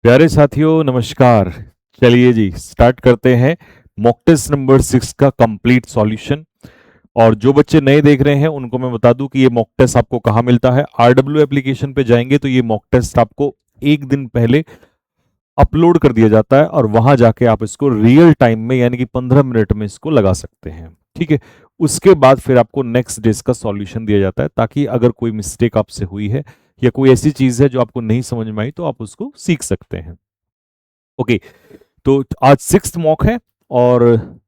प्यारे साथियों नमस्कार। चलिए जी स्टार्ट करते हैं मॉक टेस्ट नंबर 6 का कंप्लीट सॉल्यूशन। और जो बच्चे नए देख रहे हैं उनको मैं बता दूं कि ये मॉक टेस्ट आपको कहाँ मिलता है। आरडब्ल्यू एप्लीकेशन पे जाएंगे तो ये मॉक टेस्ट आपको एक दिन पहले अपलोड कर दिया जाता है और वहां जाके आप इसको रियल टाइम में यानी कि 15 मिनट में इसको लगा सकते हैं। ठीक है, उसके बाद फिर आपको नेक्स्ट डे का सॉल्यूशन दिया जाता है ताकि अगर कोई मिस्टेक आपसे हुई है या कोई ऐसी चीज है जो आपको नहीं समझ में आई तो आप उसको सीख सकते हैं। ओके, तो आज 6th मॉक है और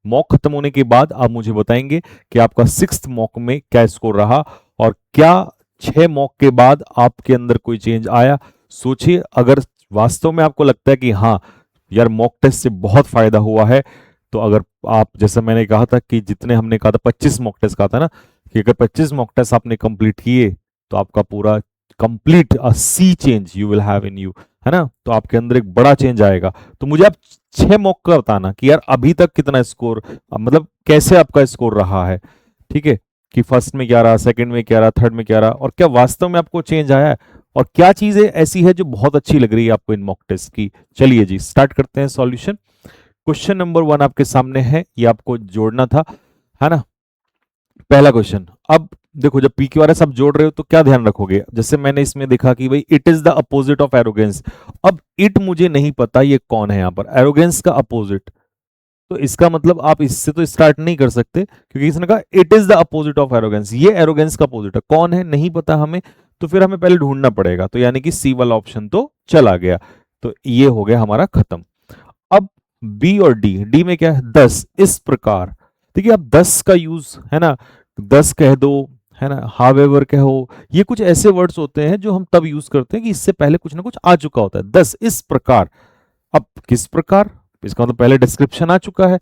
मॉक खत्म होने के बाद आप मुझे बताएंगे कि आपका 6th मॉक में क्या स्कोर रहा और क्या 6 मॉक के बाद आपके अंदर कोई चेंज आया। सोचिए, अगर वास्तव में आपको लगता है कि हाँ यार मॉक टेस्ट से बहुत फायदा हुआ है, तो अगर आप जैसे मैंने कहा था कि जितने हमने कहा था 25 मॉक टेस्ट कहा था ना, कि अगर 25 मॉक टेस्ट आपने कंप्लीट किए तो आपका पूरा complete sea change you will have in you, है ना। तो आपके अंदर एक बड़ा चेंज आएगा। तो मुझे आप 6 मॉक का बताना कि यार अभी तक कितना स्कोर, मतलब कैसे आपका स्कोर रहा है। ठीक है, कि फर्स्ट में क्या रहा, सेकंड में क्या रहा, थर्ड में क्या रहा, और क्या वास्तव में आपको चेंज आया है और क्या चीजें ऐसी है जो बहुत अच्छी लग रही है आपको इन मॉक टेस्ट की। चलिए जी स्टार्ट करते हैं सॉल्यूशन। क्वेश्चन नंबर 1 आपके सामने है, ये आपको जोड़ना था, है ना। पहला क्वेश्चन, अब देखो जब PQRS आप जोड़ रहे हो तो क्या ध्यान रखोगे। जैसे मैंने इसमें देखा कि भाई it is the opposite of arrogance. अब इट मुझे नहीं पता ये कौन है यहाँ पर, एरोगेंस का अपोजिट। तो इसका मतलब आप इससे तो स्टार्ट नहीं कर सकते क्योंकि इसने कहा it is the opposite of arrogance, ये एरोगेंस का अपोजिट है। कौन है नहीं पता हमें, तो फिर हमें पहले ढूंढना पड़ेगा। तो यानी कि सी वाला ऑप्शन तो चला गया, तो ये हो गया हमारा खत्म। अब बी और डी, डी में क्या है 10 इस प्रकार। देखिए आप 10 का यूज, है ना, 10 कह दो, है ना, हावेवर कहो, ये कुछ ऐसे वर्ड्स होते हैं जो हम तब यूज करते हैं कि इससे पहले कुछ ना कुछ आ चुका होता है। 10 इस प्रकार, अब किस प्रकार, इसका मतलब पहले डिस्क्रिप्शन आ चुका है,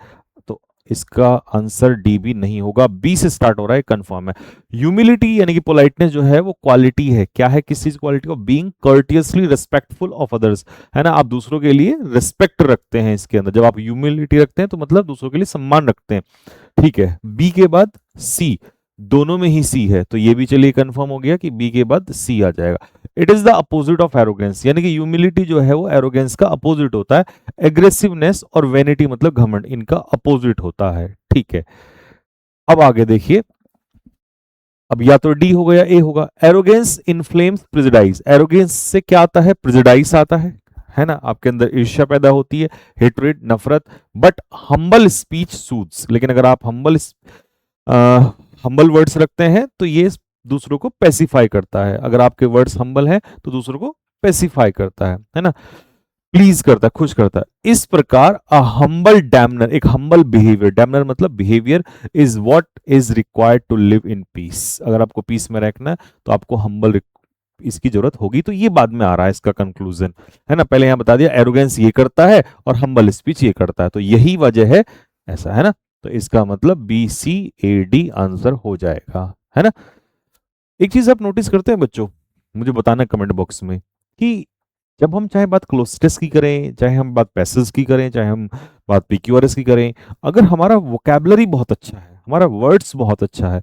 तो इसका आंसर डी भी नहीं होगा। बी से स्टार्ट हो रहा है, कंफर्म है। ह्यूमिलिटी यानी कि पोलाइटनेस जो है वो क्वालिटी है। क्या है, किस चीज क्वालिटी को, बीइंग कर्टियसली रिस्पेक्टफुल ऑफ अदर्स, है ना। आप दूसरों के लिए रिस्पेक्ट रखते हैं इसके अंदर। जब आप ह्यूमिलिटी रखते हैं तो मतलब दूसरों के लिए सम्मान रखते हैं। ठीक है, बी के बाद सी, दोनों में ही सी है, तो ये भी चलिए कंफर्म हो गया कि बी के बाद सी आ जाएगा। It is the opposite of arrogance, यानी कि ह्यूमिलिटी जो है वो एरोगेंस का अपोजिट होता है। एग्रेसिवनेस और वेनिटी मतलब घमंड, इनका अपोजिट होता है। ठीक है, अब आगे देखिए, अब या तो डी होगा या ए होगा। एरोगेंस इन्फ्लेम्स प्रिजुडाइज, एरोगेंस से क्या आता है, प्रिजुडाइज आता है ना। आपके अंदर ईर्ष्या पैदा होती है, हेट्रेड, नफरत। बट हम्बल स्पीच सूट्स, लेकिन अगर आप हम्बल वर्ड्स रखते हैं तो ये दूसरों को पेसिफाई करता है। अगर आपके वर्ड्स हम्बल हैं तो दूसरों को पेसिफाई करता है ना, प्लीज करता है, खुश करता है। इस प्रकार अ हम्बल डैमनर, एक हम्बल बिहेवियर, डैमनर मतलब behaviour, is what is required to live in peace. अगर आपको पीस में रखना है तो आपको हम्बल इसकी जरूरत होगी। तो ये बाद में आ रहा है इसका कंक्लूजन, है ना। पहले यहां बता दिया एरोगेंस ये करता है और हम्बल स्पीच ये करता है, तो यही वजह है ऐसा, है ना। तो इसका मतलब BCAD आंसर हो जाएगा, है ना। एक चीज आप नोटिस करते हैं बच्चों, मुझे बताना कमेंट बॉक्स में, कि जब हम चाहे बात क्लोजटेस की करें, चाहे हम बात पैसेज की करें, चाहे हम बात PQRS की करें, अगर हमारा वोकैबुलरी बहुत अच्छा है, हमारा वर्ड्स बहुत अच्छा है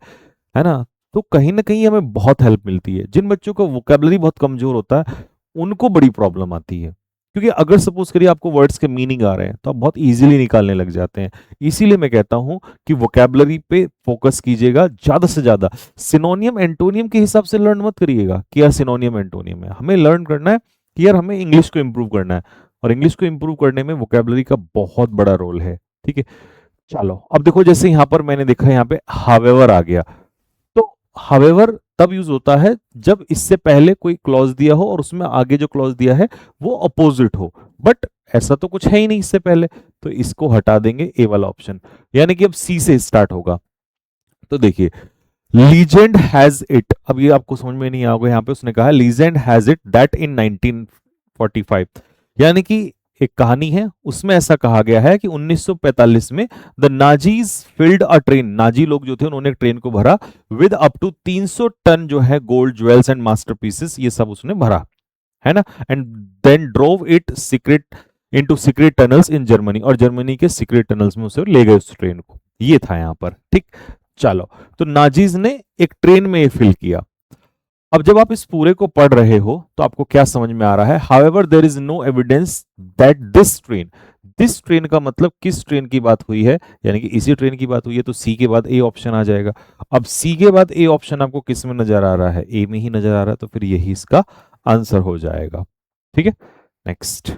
ना, तो कहीं ना कहीं हमें बहुत हेल्प मिलती है। जिन बच्चों का वोकैबुलरी बहुत कमजोर होता है उनको बड़ी प्रॉब्लम आती है, क्योंकि अगर सपोज करिए आपको वर्ड्स के मीनिंग आ रहे हैं तो आप बहुत इजीली निकालने लग जाते हैं। इसीलिए मैं कहता हूं कि वोकैबुलरी पे फोकस कीजिएगा ज्यादा से ज्यादा। सिनोनियम एंटोनियम के हिसाब से लर्न मत करिएगा कि यार सिनोनियम एंटोनियम है। हमें लर्न करना है कि यार हमें इंग्लिश को इंप्रूव करना है, और इंग्लिश को इंप्रूव करने में वोकैबुलरी का बहुत बड़ा रोल है। ठीक है, चलो अब देखो, जैसे यहां पर मैंने देखा यहाँ पे हावेवर आ गया, तो हावेवर तब यूज होता है जब इससे पहले कोई क्लॉज दिया हो और उसमें आगे जो क्लॉज दिया है वो अपोजिट हो। बट ऐसा तो कुछ है ही नहीं इससे पहले, तो इसको हटा देंगे, ए वाला ऑप्शन, यानी कि अब सी से स्टार्ट होगा। तो देखिए, लीजेंड हैज इट, अब ये आपको समझ में नहीं आओगे, यहाँ पे उसने कहा legend has it that in 1945, यानी कि एक कहानी है उसमें ऐसा कहा गया है कि 1945 में the Nazis filled a train, Nazi लोग जो थे उन्होंने एक ट्रेन को भरा विद अप टू 300 टन जो है गोल्ड ज्वेल्स एंड मास्टरपीसेस, ये सब उसने भरा, है ना। And then drove it secret into secret tunnels in Germany, और जर्मनी के सीक्रेट टनल्स में उसे ले गए उस ट्रेन को। ये था यहाँ पर, ठीक। चलो, तो नाजीज ने एक ट्रेन में ये फिल किया। अब जब आप इस पूरे को पढ़ रहे हो तो आपको क्या समझ में आ रहा है, however there is no evidence that this train का मतलब किस ट्रेन की बात हुई है, यानी कि इसी ट्रेन की बात हुई है, तो सी के बाद ए ऑप्शन आ जाएगा। अब सी के बाद ए ऑप्शन आपको किस में नजर आ रहा है, ए में ही नजर आ रहा है, तो फिर यही इसका आंसर हो जाएगा। ठीक है, next,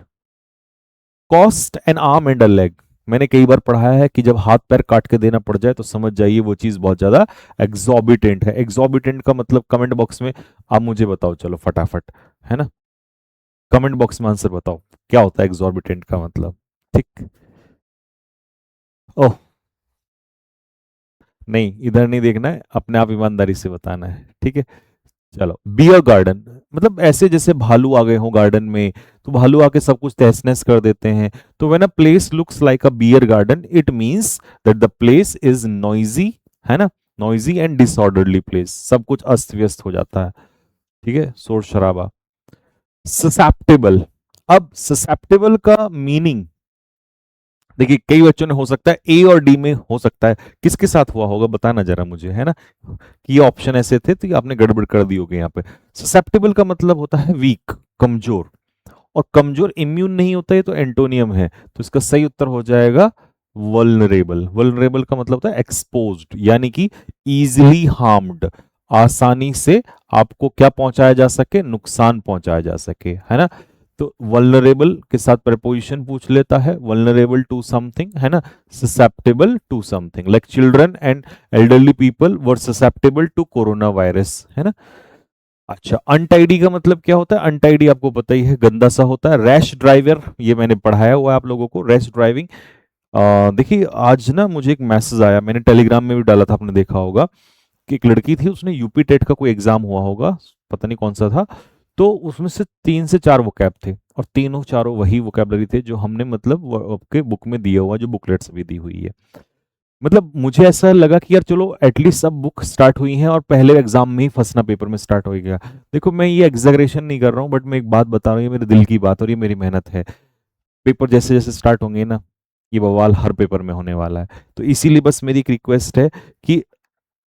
cost N arm and a leg. मैंने कई बार पढ़ाया है कि जब हाथ पैर काट के देना पड़ जाए तो समझ जाइए वो चीज बहुत ज्यादा एग्जॉर्बिटेंट है। एग्जॉर्बिटेंट का मतलब कमेंट बॉक्स में आप मुझे बताओ, चलो फटाफट, है ना, कमेंट बॉक्स में आंसर बताओ क्या होता है एग्जॉर्बिटेंट का मतलब। ठीक, ओह नहीं, इधर नहीं देखना है, अपने आप ईमानदारी से बताना है, ठीक है। चलो, बियर गार्डन मतलब ऐसे जैसे भालू आ गए हो गार्डन में, तो भालू आके सब कुछ तहस नहस कर देते हैं। तो when a place looks like a beer garden it means that the place is noisy, है ना, नॉइजी एंड डिसऑर्डरली प्लेस, सब कुछ अस्त व्यस्त हो जाता है, ठीक है, शोर शराबा। ससेप्टेबल, अब ससेप्टेबल का मीनिंग देखिए, कई बच्चों ने हो सकता है ए और डी में हो सकता है, किसके साथ हुआ होगा बताना जरा मुझे, है ना, कि ये ऑप्शन ऐसे थे तो ये आपने गड़बड़ कर दी होगी यहाँ पे। ससेप्टेबल का मतलब होता है वीक, कमजोर, और कमजोर इम्यून नहीं होता है तो एंटोनियम है, तो इसका सही उत्तर हो जाएगा वल्नरेबल। वल्नरेबल का मतलब होता है एक्सपोज्ड, यानी कि इजिली हार्म्ड, आसानी से आपको क्या पहुंचाया जा सके, नुकसान पहुंचाया जा सके, है ना। तो वल्नरेबल के साथ प्रपोजिशन पूछ लेता है, वल्नरेबल टू समथिंग, है ना, susceptible to something, like children and elderly people were susceptible to corona virus, है ना। अच्छा, अनटाइडी का मतलब क्या होता है, अनटाइडी आपको पता ही है, गंदा सा होता है। रैश ड्राइवर, ये मैंने पढ़ाया हुआ है आप लोगों को, रैश ड्राइविंग। देखिए आज ना मुझे एक मैसेज आया, मैंने टेलीग्राम में भी डाला था, आपने देखा होगा, कि एक लड़की थी, उसने यूपी टेट का कोई एग्जाम हुआ होगा, पता नहीं कौन सा था, तो उसमें से 3 से 4 वोकैब थे, और तीनों चारों वही वोकैबलरी थे जो हमने मतलब आपके बुक में दिया हुआ, जो बुकलेट्स भी दी हुई है। मतलब मुझे ऐसा लगा कि यार चलो एटलीस्ट सब बुक स्टार्ट हुई हैं और पहले एग्जाम में ही फंसना पेपर में स्टार्ट हो गया। देखो मैं ये एग्जैगरेशन नहीं कर रहा हूँ, बट मैं एक बात बता रहा हूँ, ये मेरे दिल की बात और ये मेरी मेहनत है। पेपर जैसे जैसे स्टार्ट होंगे ना, ये बवाल हर पेपर में होने वाला है, तो इसीलिए बस मेरी एक रिक्वेस्ट है कि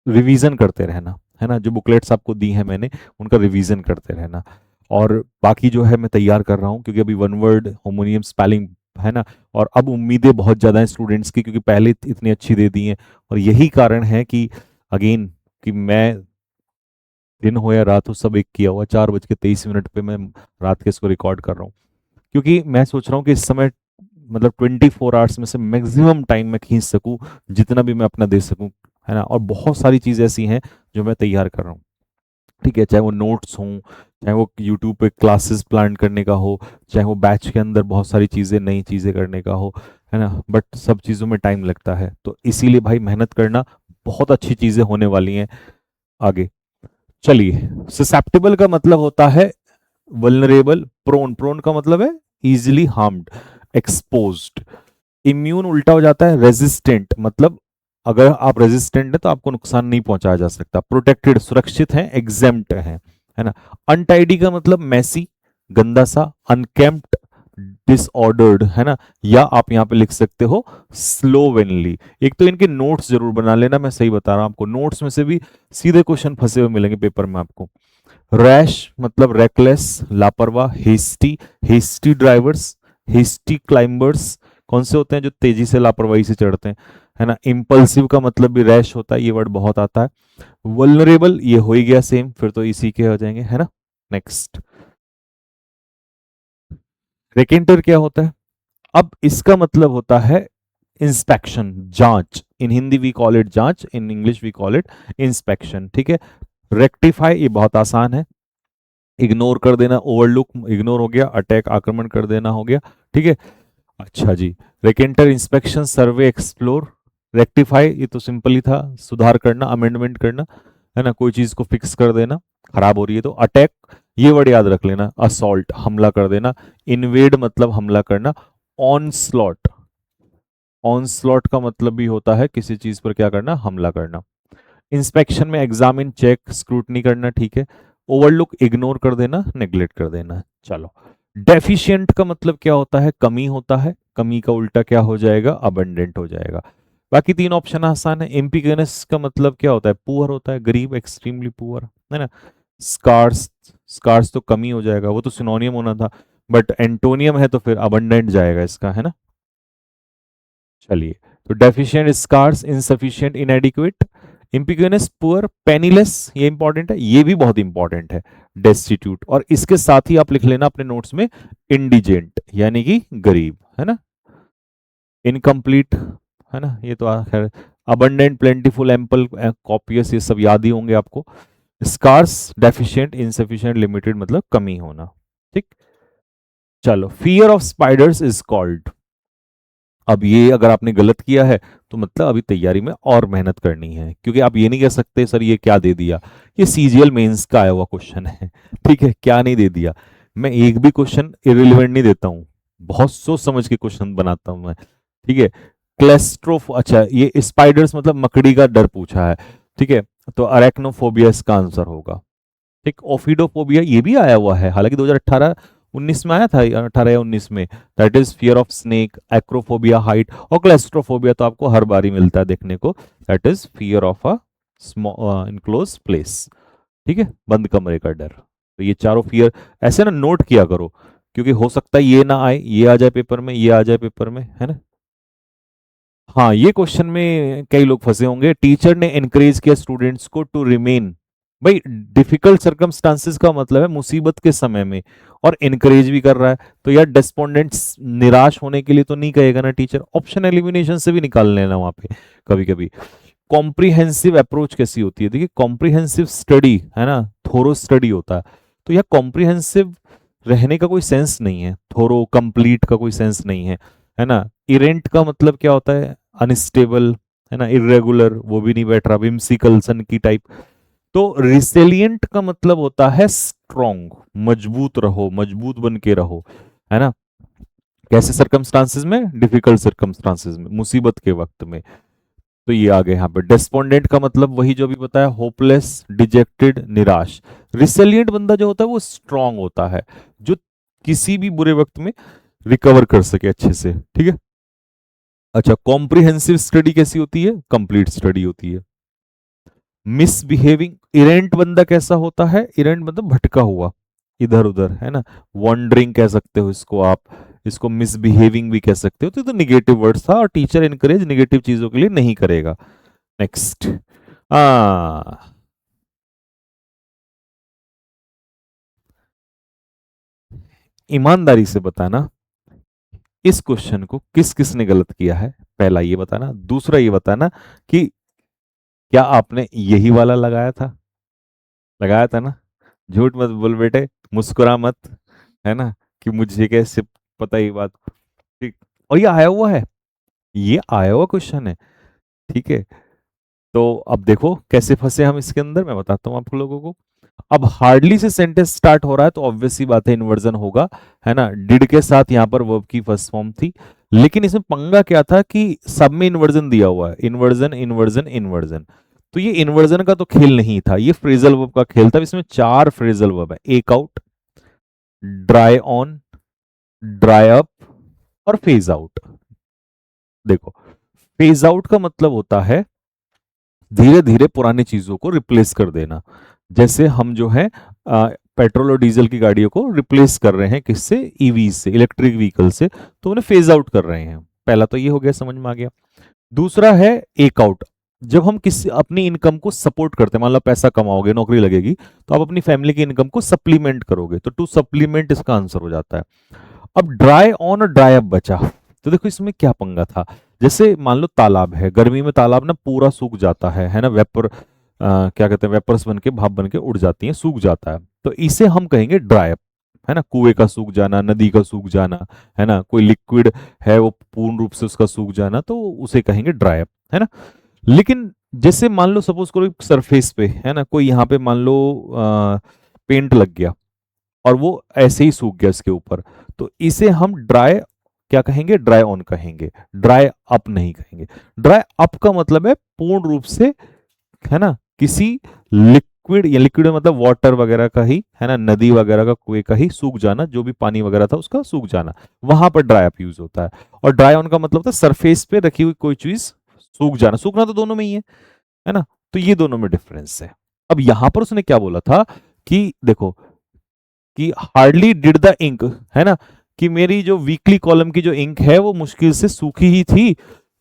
रिवीजन करते रहना, है ना, जो बुकलेट्स आपको दी हैं मैंने उनका रिवीजन करते रहना। और बाकी जो है मैं तैयार कर रहा हूँ, क्योंकि अभी वन वर्ड होमोनियम स्पेलिंग, है ना, और अब उम्मीदें बहुत ज़्यादा हैं स्टूडेंट्स की, क्योंकि पहले इतनी अच्छी दे दी हैं, और यही कारण है कि अगेन कि मैं दिन हो या रात हो सब एक किया हुआ, 4:23 पे मैं रात के इसको रिकॉर्ड कर रहा हूँ, क्योंकि मैं सोच रहा हूँ कि इस समय मतलब 24 आवर्स में से मैक्सिमम टाइम मैं खींच सकूं, जितना भी मैं अपना दे सकूं, है ना। और बहुत सारी चीज़ें ऐसी हैं जो मैं तैयार कर रहा हूँ, ठीक है, चाहे वो नोट्स हों, चाहे वो यूट्यूब पे क्लासेस प्लान करने का हो, चाहे वो बैच के अंदर बहुत सारी चीज़ें नई चीज़ें करने का हो, है ना, बट सब चीज़ों में टाइम लगता है, तो इसीलिए भाई मेहनत करना, बहुत अच्छी चीज़ें होने वाली हैं आगे। चलिए, ससेप्टेबल का मतलब होता है वल्नरेबल, प्रोन, प्रोन का मतलब है इजिली हार्म्ड, एक्सपोज्ड। इम्यून उल्टा हो जाता है रेजिस्टेंट, मतलब अगर आप रेजिस्टेंट है तो आपको नुकसान नहीं पहुंचाया जा सकता। प्रोटेक्टेड, सुरक्षित है, एग्जेम्प्ट है ना। अनटाइडी का मतलब मैसी, गंदा सा, अनकेम्प्ट, डिसऑर्डर्ड, है ना, या आप यहां पे लिख सकते हो स्लोवेनली। एक तो इनके नोट्स जरूर बना लेना, मैं सही बता रहा हूं आपको, नोट्स में से भी सीधे क्वेश्चन फंसे हुए मिलेंगे पेपर में आपको। रैश मतलब रेकलेस, लापरवाह, hasty, hasty drivers, hasty climbers, कौन से होते हैं जो तेजी से लापरवाही से चढ़ते हैं, है ना। इम्पल्सिव का मतलब भी रैश होता है, ये वर्ड बहुत आता है। वल्नरेबल ये हो ही गया सेम, फिर तो इसी के हो जाएंगे, है ना। नेक्स्ट, रेकेंटर क्या होता है, अब इसका मतलब होता है इंस्पेक्शन, जांच, in Hindi we call it जांच, in English we call it inspection, ठीक है। रेक्टिफाई ये बहुत आसान है, इग्नोर कर देना, ओवरलुक इग्नोर हो गया, अटैक आक्रमण कर देना हो गया, ठीक है। अच्छा जी, रेकेंटर इंस्पेक्शन, सर्वे, एक्सप्लोर। रेक्टिफाई ये तो सिंपल ही था, सुधार करना, अमेंडमेंट करना, है ना, कोई चीज को फिक्स कर देना, खराब हो रही है तो। अटैक ये वर्ड याद रख लेना, असॉल्ट हमला कर देना। इन्वेड मतलब हमला करना। ऑनस्लॉट, ऑनस्लॉट का मतलब भी होता है किसी चीज पर क्या करना, हमला करना। इंस्पेक्शन में एग्जामिन, चेक, स्क्रूटनी करना, ठीक है। ओवरलुक इग्नोर कर देना, नेग्लेक्ट कर देना। चलो, डेफिशिएंट का मतलब क्या होता है, कमी होता है, कमी का उल्टा क्या हो जाएगा, अबंडेंट हो जाएगा। बाकी 3 ऑप्शन आसान है। एम्पिगनस का मतलब क्या होता है, पुअर होता है, गरीब, एक्सट्रीमली पुअर, है ना। स्कार्स, स्कार्स तो कमी हो जाएगा, वो तो सिनोनियम होना था, बट एंटोनियम है तो फिर अबंडेंट जाएगा इसका, है ना। चलिए, तो deficient, scarce, insufficient, inadequate, impecunious, poor, penniless, ये इंपॉर्टेंट है, ये भी बहुत इंपॉर्टेंट है, डेस्टिट्यूट, और इसके साथ ही आप लिख लेना अपने नोट्स में इंडिजेंट, यानी कि गरीब, है ना। इनकम्प्लीट, है ना, ये तो खैर, अबंडेंट, प्लेंटीफुल, एम्पल, कॉपियस, ये सब याद ही होंगे आपको। स्कार्स, डेफिशिएंट, इनसफिशिएंट, लिमिटेड मतलब कमी होना, ठीक। चलो, fear of spiders is called, अब ये अगर आपने गलत किया है तो मतलब अभी तैयारी में और मेहनत करनी है, क्योंकि आप ये नहीं कह सकते सर ये क्या दे दिया, ये सीजीएल मेंस का आया हुआ क्वेश्चन है, ठीक है, क्या नहीं दे दिया। मैं एक भी क्वेश्चन इरिलेवेंट नहीं देता हूँ, बहुत सोच समझ के क्वेश्चन बनाता हूँ मैं, ठीक है। क्लेस्ट्रोफ, अच्छा ये स्पाइडर्स मतलब मकड़ी का डर पूछा है, ठीक है, तो अरेक्नोफोबिया इसका आंसर होगा, ठीक। ओफिडोफोबिया ये भी आया हुआ है, हालांकि 2018-19 में आया था, 18 या 19 में, that is fear of snake, acrophobia height, और क्लेस्ट्रोफोबिया तो आपको हर बार ही मिलता है देखने को, that is fear of a enclose place, ठीक है, बंद कमरे का डर। तो ये चारों फियर ऐसे ना नोट किया करो, क्योंकि हो सकता है ये ना आए, ये आ जाए पेपर में, ये आ जाए पेपर में, है ना। हाँ, ये क्वेश्चन में कई लोग फंसे होंगे, टीचर ने एनकरेज किया स्टूडेंट्स को टू रिमेन, भाई डिफिकल्ट सर्कमस्टांसेस का मतलब है मुसीबत के समय में, और एनकरेज भी कर रहा है, तो यार डेस्पोंडेंट्स निराश होने के लिए तो नहीं कहेगा ना टीचर, ऑप्शन एलिमिनेशन से भी निकाल लेना वहां पे कभी कभी। कॉम्प्रिहेंसिव अप्रोच कैसी होती है, देखिए कॉम्प्रिहेंसिव स्टडी है ना, थोरो स्टडी होता है, तो यह कॉम्प्रिहेंसिव रहने का कोई सेंस नहीं है, थोरो कंप्लीट का कोई सेंस नहीं है ना। इरेंट का मतलब क्या होता है, अनस्टेबल, है ना, इरेगुलर, वो भी नहीं बैठ रहा, विम्सिकल, सन की टाइप। तो रिसिलियंट का मतलब होता है स्ट्रॉन्ग, मजबूत रहो, मजबूत बन के रहो, है ना। कैसे सर्कमस्टांसेस में, डिफिकल्ट सर्कमस्टांसेस में, मुसीबत के वक्त में। तो ये आ गए यहाँ पे। डेस्पोंडेंट का मतलब वही जो अभी बताया, होपलेस, डिजेक्टेड, निराश। रिसिलियंट बंदा जो होता है वो स्ट्रांग होता है, जो किसी भी बुरे वक्त में रिकवर कर सके अच्छे से, ठीक है। अच्छा, कॉम्प्रिहेंसिव स्टडी कैसी होती है, कंप्लीट स्टडी होती है। मिसबिहेविंग, इरेंट बंदा कैसा होता है, इरेंट मतलब भटका हुआ, इधर उधर, है ना, वॉन्डरिंग कह सकते हो इसको आप, इसको मिसबिहेविंग भी कह सकते हो, तो निगेटिव वर्ड्स था, और टीचर इनकरेज निगेटिव चीजों के लिए नहीं करेगा। नेक्स्ट, आ ईमानदारी से बताना इस क्वेश्चन को किस किस ने गलत किया है, पहला ये बताना, दूसरा ये बताना कि क्या आपने यही वाला लगाया था, लगाया था ना, झूठ मत बोल बेटे, मुस्कुरा मत, है ना, कि मुझे कैसे पता ये बात, ठीक। और ये आया हुआ है, ये आया हुआ क्वेश्चन है, ठीक है। तो अब देखो कैसे फंसे हम इसके अंदर, मैं बताता हूं आप लोगों को। अब हार्डली से सेंटेंस स्टार्ट हो रहा है तो ऑब्वियस सी बात है इन्वर्जन होगा, है ना, डिड के साथ यहां पर वर्ब की फर्स्ट फॉर्म थी, लेकिन इसमें पंगा क्या था कि सब में इन्वर्जन दिया हुआ है, इन्वर्जन इन्वर्जन इन्वर्जन, तो ये इन्वर्जन का तो खेल नहीं था, ये फ्रेजल वर्ब का खेल था। इसमें चार फ्रेजल वर्ब है, एक out, dry on, dry up, और फेज आउट। देखो, फेज आउट का मतलब होता है धीरे धीरे पुरानी चीजों को रिप्लेस कर देना, जैसे हम जो है पेट्रोल और डीजल की गाड़ियों को रिप्लेस कर रहे हैं किससे, ईवी से, इलेक्ट्रिक व्हीकल से, तो उन्हें फेज आउट कर रहे हैं। पहला तो ये हो गया, समझ में आ गया। दूसरा है एक आउट, जब हम किसी अपनी इनकम को सपोर्ट करते हैं, मान लो पैसा कमाओगे, नौकरी लगेगी, तो आप अपनी फैमिली की इनकम को सप्लीमेंट करोगे, तो टू सप्लीमेंट इसका आंसर हो जाता है। अब ड्राई ऑन और ड्राई अप बचा, तो देखो इसमें क्या पंगा था, जैसे मान लो तालाब है, गर्मी में तालाब ना पूरा सूख जाता है ना, वेपर क्या कहते हैं, वेपर्स बन के, भाप बन के उड़ जाती हैं, सूख जाता है, तो इसे हम कहेंगे ड्राई अप, है ना, कुएं का सूख जाना, नदी का सूख जाना, है ना, कोई लिक्विड है वो पूर्ण रूप से उसका सूख जाना, तो उसे कहेंगे ड्राई अप, है ना। लेकिन जैसे मान लो सपोज करो सरफेस पे, है ना, कोई यहाँ पे मान लो पेंट लग गया और वो ऐसे ही सूख गया इसके ऊपर, तो इसे हम ड्राई क्या कहेंगे, ड्राई ऑन कहेंगे, ड्राई अप नहीं कहेंगे। ड्राई अप का मतलब है पूर्ण रूप से, है ना, किसी लिक्विड, या लिक्विड मतलब वाटर वगैरह का ही, है ना, नदी वगैरह का, कुएं का ही सूख जाना, जो भी पानी वगैरह था उसका सूख जाना, वहां पर ड्राई अप यूज होता है। और ड्राई ऑन का मतलब होता है सरफेस पे रखी हुई कोई चीज सूख जाना, सूखना तो दोनों में ही है ना, तो ये दोनों में डिफरेंस है। अब यहां पर उसने क्या बोला था कि देखो कि हार्डली डिड द इंक, है ना, कि मेरी जो वीकली कॉलम की जो इंक है वो मुश्किल से सूखी ही थी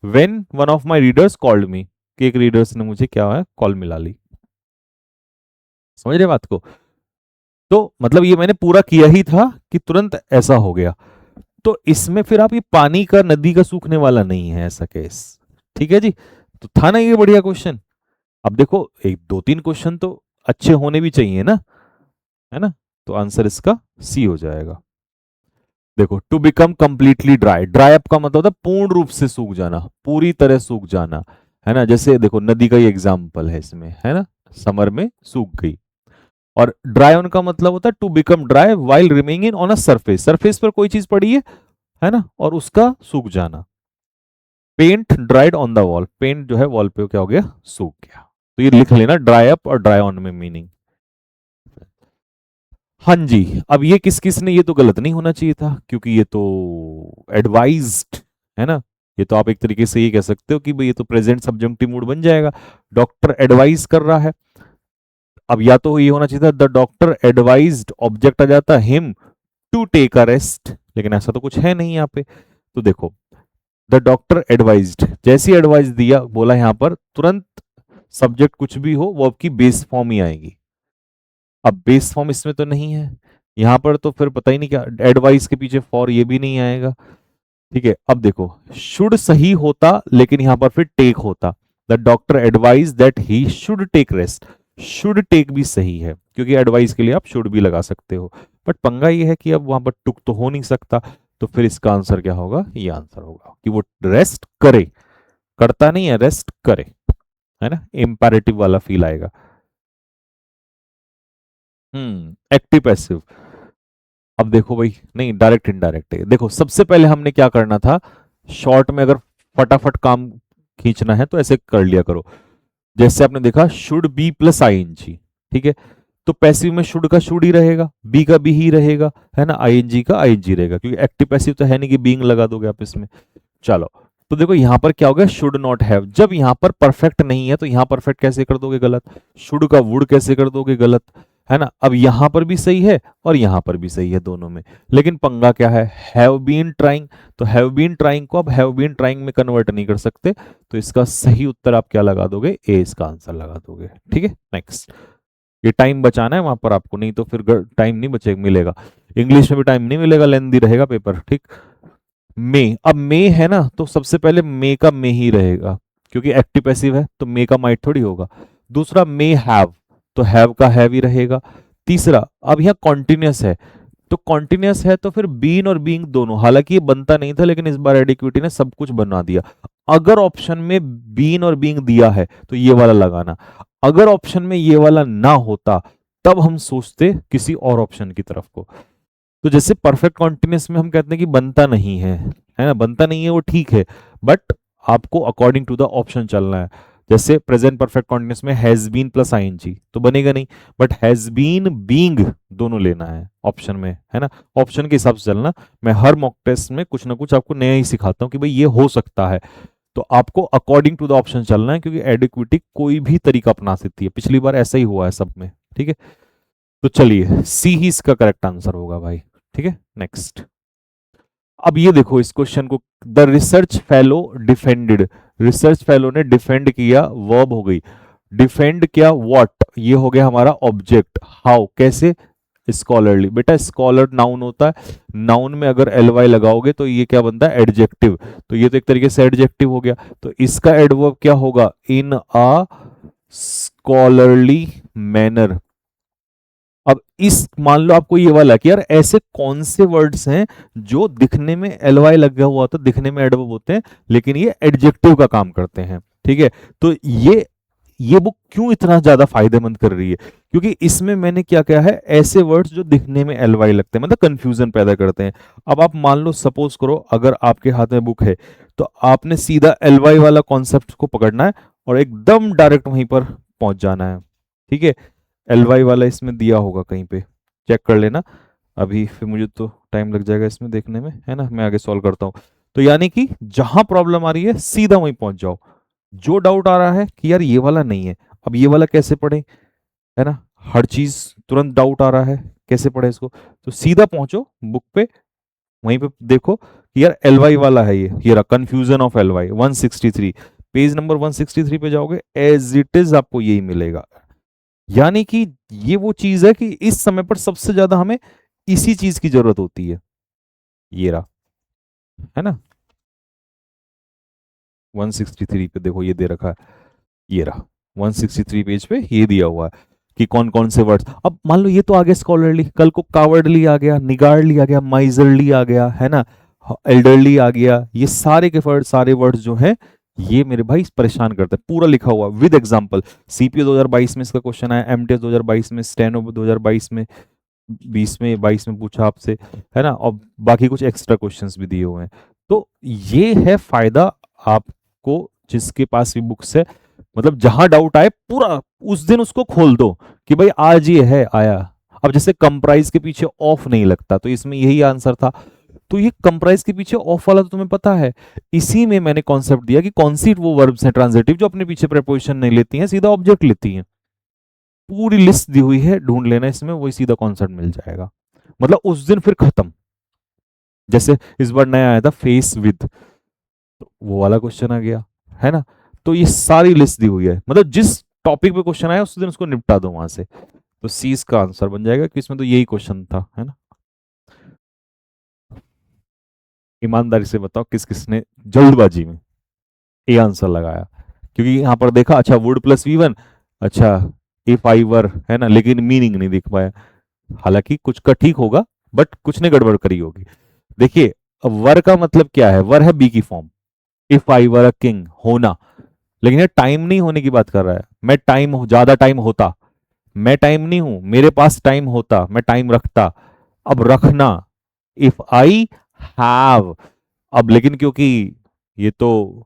when one of my readers called me, कि एक रीडर्स ने मुझे क्या है कॉल मिला ली। समझ रहे बात को? तो मतलब ये मैंने पूरा किया ही था कि तुरंत ऐसा हो गया। तो इसमें फिर आप ये पानी का नदी का सूखने वाला नहीं है ऐसा केस। ठीक है जी, तो था ना ये बढ़िया क्वेश्चन। अब देखो एक दो तीन क्वेश्चन तो अच्छे होने भी चाहिए ना, है ना, तो आंसर इसका सी हो जाएगा। देखो to become completely dry, dry up का मतलब होता है पूर्ण रूप से सूख जाना, पूरी तरह सूख जाना, है ना, जैसे देखो नदी का ही एग्जाम्पल है इसमें, है ना, समर में सूख गई। और ड्राई ऑन का मतलब होता है to become dry while remaining on a surface, surface पर कोई चीज पड़ी है ना, और उसका सूख जाना। Paint dried on the wall, paint जो है वॉल पे क्या हो गया, सूख गया। तो ये लिख लेना ड्राई अप और ड्राई ऑन में मीनिंग। हाँ जी, अब ये किस किस ने, ये तो गलत नहीं होना चाहिए था क्योंकि ये तो एडवाइज्ड है ना, ये तो आप एक तरीके से ये कह सकते हो कि भाई ये तो प्रेजेंट सब्जेक्टिव मूड बन जाएगा, डॉक्टर एडवाइज कर रहा है। अब या तो ये होना चाहिए था द डॉक्टर एडवाइज्ड, ऑब्जेक्ट आ जाता him to take a rest, लेकिन ऐसा तो कुछ है नहीं यहाँ पे। तो देखो द डॉक्टर एडवाइज्ड, जैसी एडवाइस दिया बोला यहाँ पर तुरंत सब्जेक्ट कुछ भी हो वो आपकी बेस फॉर्म ही आएगी। अब बेस फॉर्म इसमें तो नहीं है, यहां पर तो फिर पता ही नहीं क्या एडवाइस के पीछे फॉर ये भी नहीं आएगा। ठीक है, अब देखो शुड सही होता लेकिन यहां पर फिर टेक होता, the doctor advise that he should take rest, should take भी सही है क्योंकि एडवाइस के लिए आप शुड भी लगा सकते हो, बट पंगा ये है कि अब वहां पर टुक तो हो नहीं सकता, तो फिर इसका आंसर क्या होगा, ये आंसर होगा कि वो रेस्ट करे, करता नहीं है रेस्ट करे, है ना, इंपैरेटिव वाला फील आएगा। Active passive. अब देखो भाई नहीं डायरेक्ट इनडायरेक्ट है, देखो सबसे पहले हमने क्या करना था, शॉर्ट में अगर फटाफट काम खींचना है तो ऐसे कर लिया करो, जैसे आपने देखा शुड बी प्लस आईएनजी, ठीक है, तो पैसिव में शुड का शुड ही रहेगा, बी का बी ही रहेगा, है ना, आईएनजी का आईएनजी रहेगा, क्योंकि एक्टिव पैसिव तो है नहीं कि बीइंग लगा दोगे आप इसमें। चलो, तो देखो यहां पर क्या हो गया, शुड नॉट हैव, जब यहां पर परफेक्ट नहीं है तो यहां परफेक्ट कैसे कर दोगे गलत, शुड का वुड कैसे कर दोगे गलत, है ना। अब यहां पर भी सही है और यहां पर भी सही है दोनों में, लेकिन पंगा क्या है, हैव बीन ट्राइंग, तो हैव बीन ट्राइंग को अब हैव बीन ट्राइंग में कन्वर्ट नहीं कर सकते, तो इसका सही उत्तर आप क्या लगा दोगे, ए इसका आंसर लगा दोगे। ठीक है, नेक्स्ट, ये टाइम बचाना है वहां पर आपको, नहीं तो फिर टाइम नहीं बचे मिलेगा, इंग्लिश में भी टाइम नहीं मिलेगा, लेंदी रहेगा पेपर। ठीक, मे, अब मे है ना, तो सबसे पहले मे का मे ही रहेगा क्योंकि एक्टिव पैसिव है, तो मे का माइट थोड़ी होगा। दूसरा मे हैव, तो हैव का हैव ही रहेगा। तीसरा, अब यहाँ कॉन्टिन्यूस है, तो कॉन्टिन्यूस है तो फिर बीन और बीइंग दोनों, हालांकि ये बनता नहीं था लेकिन इस बार एडिक्विटी ने सब कुछ बना दिया। अगर ऑप्शन में बीन और बीइंग दिया है तो ये वाला लगाना, अगर ऑप्शन में ये वाला ना होता तब हम सोचते किसी और ऑप्शन की तरफ को। तो जैसे परफेक्ट कॉन्टिन्यूस में हम कहते हैं कि बनता नहीं है ना, बनता नहीं है वो ठीक है, बट आपको अकॉर्डिंग टू द ऑप्शन चलना है। जैसे प्रेजेंट परफेक्ट कॉन्टिन्यूस में हैज बीन प्लस आईएनजी तो बनेगा नहीं, बट हैज बीन बीइंग दोनों लेना है ऑप्शन में, है ना, ऑप्शन के हिसाब से चलना। मैं हर मॉक टेस्ट में कुछ ना कुछ आपको नया ही सिखाता हूँ कि भाई ये हो सकता है, तो आपको अकॉर्डिंग टू द ऑप्शन चलना है, क्योंकि एडिक्विटी कोई भी तरीका अपना सकती है, पिछली बार ऐसा ही हुआ है सब में। ठीक है, तो चलिए सी ही इसका करेक्ट आंसर होगा भाई। ठीक है, नेक्स्ट, अब ये देखो इस क्वेश्चन को, the research fellow defended, research fellow ने डिफेंड किया, वर्ब हो गई, डिफेंड किया व्हाट, ये हो गया हमारा ऑब्जेक्ट, हाउ कैसे, स्कॉलरली, बेटा स्कॉलर नाउन होता है, नाउन में अगर एल वाई लगाओगे तो ये क्या बनता है, एडजेक्टिव, तो ये तो एक तरीके से एडजेक्टिव हो गया, तो इसका एडवर्ब क्या होगा, इन अ स्कॉलरली मैनर। अब इस मान लो आपको ये वाला कि यार ऐसे कौन से वर्ड्स हैं जो दिखने में एल वाई लगा हुआ तो दिखने में एडवर्ब होते हैं लेकिन ये एडजेक्टिव का काम करते हैं। ठीक है, तो ये बुक क्यों इतना ज्यादा फायदेमंद कर रही है, क्योंकि इसमें मैंने क्या किया है, ऐसे वर्ड्स जो दिखने में एल वाई लगते हैं, मतलब कंफ्यूजन पैदा करते हैं। अब आप मान लो सपोज करो अगर आपके हाथ में बुक है तो आपने सीधा एल वाई वाला कॉन्सेप्ट को पकड़ना है और एकदम डायरेक्ट वहीं पर पहुंच जाना है। ठीक है, एल वाई वाला इसमें दिया होगा कहीं पे, चेक कर लेना, अभी फिर मुझे तो टाइम लग जाएगा इसमें देखने में, है ना, मैं आगे सॉल्व करता हूँ। तो यानी कि जहां प्रॉब्लम आ रही है सीधा वहीं पहुंच जाओ, जो डाउट आ रहा है कि यार ये वाला नहीं है, अब ये वाला कैसे पढ़े, है ना, हर चीज तुरंत डाउट आ रहा है, कैसे पढ़े इसको? तो सीधा पहुंचो बुक पे, वहीं पे देखो कि यार एल वाई वाला है ये रहा, confusion of L Y 163, page number 163 पे जाओगे, एज इट इज आपको यही मिलेगा। यानी कि ये वो चीज है कि इस समय पर सबसे ज्यादा हमें इसी चीज की जरूरत होती है। ये रहा, है ना, 163 पे देखो ये दे रखा है, ये रहा 163 पेज पे ये दिया हुआ है कि कौन कौन से वर्ड्स। अब मान लो ये तो आ गया स्कॉलरली, कल को कावर्डली आ गया, निगार्डली आ गया, माइजरली आ गया, है ना, एल्डरली आ गया, ये सारे के वर्ड, सारे वर्ड्स जो हैं ये मेरे भाई परेशान करते हैं। पूरा लिखा हुआ विद एग्जांपल, सीपीओ 2022 में इसका क्वेश्चन आया, एमटीएस 2022 में, स्टेनो 2022 में, 20 में, 22 में पूछा आपसे, है ना, और बाकी कुछ एक्स्ट्रा क्वेश्चंस भी दिए हुए हैं। तो ये है फायदा आपको जिसके पास भी बुक्स है, मतलब जहां डाउट आए पूरा उस दिन उसको खोल दो कि भाई आज ये है आया। अब जैसे कंप्राइज के पीछे ऑफ नहीं लगता, तो इसमें यही आंसर था। तो ये कंप्राइज के पीछे ऑफ वाला तो तुम्हें पता है, इसी में मैंने कॉन्सेप्ट दिया कि कौन सी वो वर्ब्स हैं ट्रांजिटिव जो अपने पीछे प्रेपोजिशन नहीं लेती हैं, सीधा ऑब्जेक्ट लेती हैं। पूरी लिस्ट दी हुई है, ढूंढ लेना इसमें, वही सीधा कॉन्सेप्ट मिल जाएगा। मतलब उस दिन फिर खत्म। जैसे इस बार नया आया था फेस विद, तो वो वाला क्वेश्चन आ गया, है ना। तो ये सारी लिस्ट दी हुई है, मतलब जिस टॉपिक पे क्वेश्चन आया उस दिन उसको निपटा दो वहां से, तो सी इसका आंसर बन जाएगा कि इसमें तो यही क्वेश्चन था, है ना। ईमानदारी से बताओ किस किसने जल्दबाजी में ए आंसर लगाया? क्योंकि यहां पर देखा, अच्छा वुड प्लस वी वन, अच्छा इफ आई वर, है ना, लेकिन मीनिंग नहीं दिख पाया। हालांकि कुछ का ठीक होगा, बट कुछ ने गड़बड़ करी होगी। देखिए, वर का मतलब क्या है? वर है बी की form, if I were a king, होना। लेकिन ये टाइम नहीं होने की बात कर रहा है। मैं टाइम, ज्यादा टाइम होता, मैं टाइम नहीं हूं, मेरे पास टाइम होता, मैं टाइम रखता। अब रखना, इफ आई हैव। अब लेकिन क्योंकि ये तो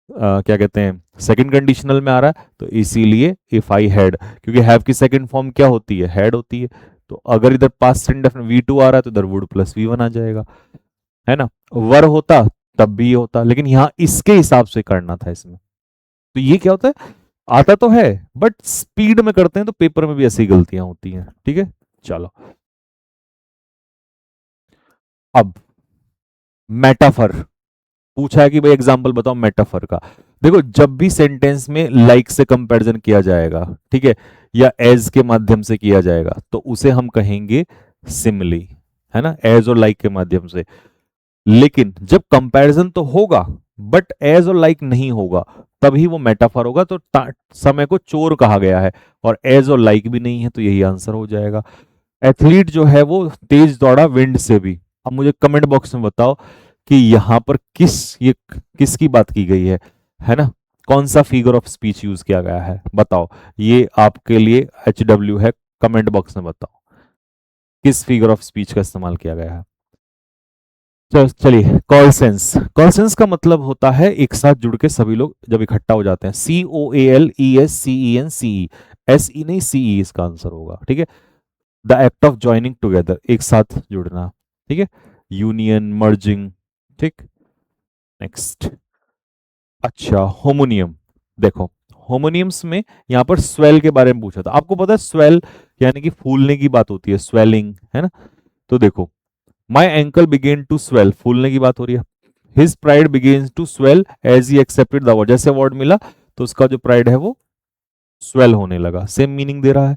क्या कहते हैं, सेकंड कंडीशनल में आ रहा है, तो इसीलिए इफ आई हैड, क्योंकि हैव की सेकंड फॉर्म क्या होती है? हैड होती है। तो अगर इधर पास्ट इंडेफिनिट वी टू आ रहा है तो इधर वुड प्लस वी वन आ जाएगा, है ना। वर होता तब भी ये होता, लेकिन यहां इसके हिसाब से करना था इसमें। तो ये क्या होता है, आता तो है बट स्पीड में करते हैं तो पेपर में भी ऐसी गलतियां होती हैं, ठीक है। चलो, अब मेटाफर पूछा है कि भाई एग्जाम्पल बताओ मेटाफर का। देखो, जब भी सेंटेंस में लाइक से कंपैरिजन किया जाएगा, ठीक है, या एज के माध्यम से किया जाएगा, तो उसे हम कहेंगे सिमिली, है ना, एज और लाइक के माध्यम से। लेकिन जब कंपैरिजन तो होगा बट एज और लाइक नहीं होगा, तभी वो मेटाफर होगा। तो समय को चोर कहा गया है, और एज और लाइक भी नहीं है, तो यही आंसर हो जाएगा। एथलीट जो है वो तेज दौड़ा विंड से भी। अब मुझे कमेंट बॉक्स में बताओ कि यहां पर ये किसकी बात की गई है ना, कौन सा फिगर ऑफ स्पीच यूज किया गया है, बताओ। ये आपके लिए HW है, कमेंट बॉक्स में बताओ किस फिगर ऑफ स्पीच का इस्तेमाल किया गया है। चलिए, कॉलसेंस। कॉलसेंस का मतलब होता है एक साथ जुड़ के सभी लोग जब इकट्ठा हो जाते हैं। COALESCENCE, SE नहीं, CE इसका आंसर होगा, ठीक है। The act of joining together, एक साथ जुड़ना, ठीक है, यूनियन, मर्जिंग, ठीक। नेक्स्ट, अच्छा होमोनियम। देखो, होमोनियम्स में यहां पर स्वेल के बारे में पूछा था। आपको पता है स्वेल यानी कि फूलने की बात होती है, स्वेलिंग, है ना। तो देखो, my ankle began to swell, फूलने की बात हो रही है। His pride begins to swell as he accepted the award, जैसे अवार्ड मिला तो उसका जो प्राइड है वो स्वेल होने लगा, सेम मीनिंग दे रहा है।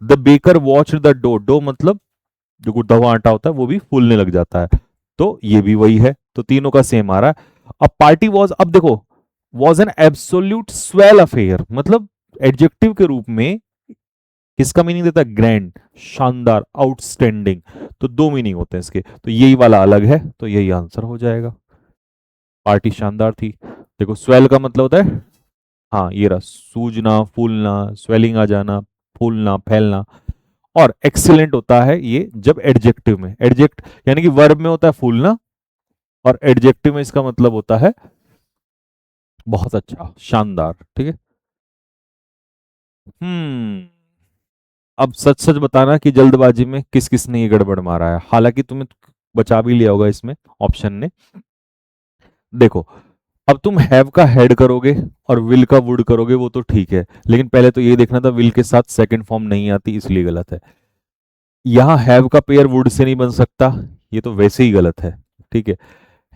The baker watch the dough, dough मतलब जो गुड्डा हुआ आटा होता है वो भी फूलने लग जाता है, तो ये भी वही है, तो तीनों का सेम आ रहा है। अब पार्टी वॉज, अब देखो, was an absolute swell affair, मतलब एडजेक्टिव के रूप में किसका मीनिंग देता है? ग्रैंड, शानदार, आउटस्टैंडिंग। तो दो मीनिंग होते हैं इसके, तो यही वाला अलग है, तो यही आंसर हो जाएगा। पार्टी शानदार थी। देखो, स्वेल का मतलब होता है, हाँ ये रहा, सूजना, फूलना, स्वेलिंग आ जाना, फूलना, फैलना। और एक्सीलेंट होता है ये जब एडजेक्टिव में, एडजेक्ट यानी कि वर्ब में होता है फूलना, और एडजेक्टिव में इसका मतलब होता है बहुत अच्छा, शानदार, ठीक है। हम्म, अब सच सच बताना कि जल्दबाजी में किस किस ने ये गड़बड़ मारा है, हालांकि तुम्हें बचा भी लिया होगा इसमें ऑप्शन ने। देखो, अब तुम हैव का हेड करोगे और विल का वुड करोगे, वो तो ठीक है, लेकिन पहले तो ये देखना था विल के साथ सेकंड फॉर्म नहीं आती, इसलिए गलत है। यहां हैव का पेयर वुड से नहीं बन सकता, ये तो वैसे ही गलत है, ठीक है।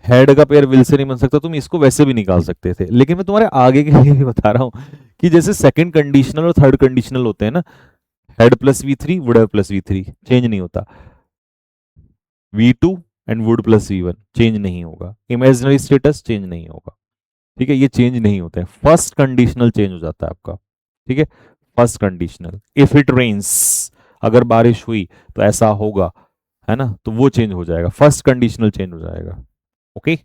हेड का पेयर विल से नहीं बन सकता, तुम इसको वैसे भी निकाल सकते थे, लेकिन मैं तुम्हारे आगे के लिए भी बता रहा हूं कि जैसे सेकंड कंडीशनल और थर्ड कंडीशनल होते हैं ना, head plus V3 would have plus V3 change नहीं होता, V2 and would plus V1 change नहीं होगा, इमेजिनरी स्टेटस चेंज नहीं होगा, ठीक है, ये चेंज नहीं होते हैं। फर्स्ट कंडीशनल चेंज हो जाता है आपका, ठीक है। First conditional, if it rains, अगर बारिश हुई तो ऐसा होगा, है ना, तो वो चेंज हो जाएगा, फर्स्ट कंडीशनल चेंज हो जाएगा, ओके।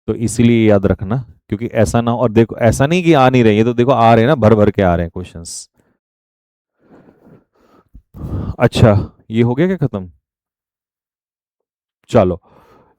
तो इसीलिए याद रखना, क्योंकि ऐसा ना, और देखो ऐसा नहीं कि आ नहीं रहे, ये तो देखो आ रहे हैं ना, भर भर के आ रहे हैं क्वेश्चंस। अच्छा, ये हो गया क्या खत्म? चलो